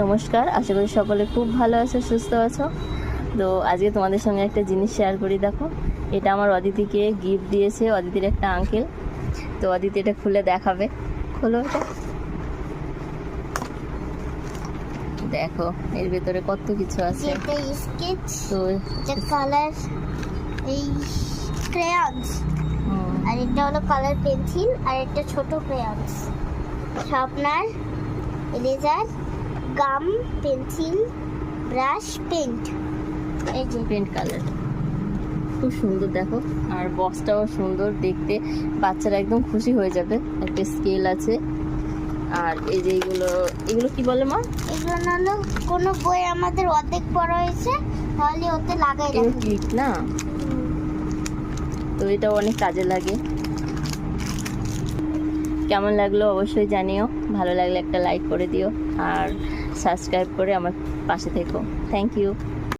নমস্কার, আশা করি সকলে খুব ভালো আছো, সুস্থ আছো। তো আজকে তোমাদের সঙ্গে একটা জিনিস শেয়ার করি। দেখো, এটা আমার অদিতিকে গিফট দিয়েছে অদিতির একটা আঙ্কেল। তো অদিতি এটা খুলে দেখাবে। খোলো এটা, দেখো এর ভেতরে কত কিছু আছে। তো কালার এই ক্রেয়ন্স, আর এটা হলো কালার পেন্সিল, আর একটা ছোট ক্রেয়ন্স, শার্পনার, ইরেজার, গাম, পেন্সিল, ব্রাশ, পেন্ট। এই যে পেন্ট কালার খুব সুন্দর দেখো, আর বক্সটাও সুন্দর দেখতে, বাচ্চারা একদম খুশি হয়ে যাবে। একটা স্কেল আছে, আর এই যে এগুলো কি বলে মা? এগুলো হলো কোনো বই আমাদের অর্ধেক পড়া হয়েছে, তাহলে ওতে লাগাই রাখি। ক্লিপ না, তো এটা অনেক কাজে লাগে। কেমন লাগলো অবশ্যই জানিও, ভালো লাগলে একটা লাইক করে দিও, আর সাবস্ক্রাইব করে আমার পাশে থেকো। Thank you.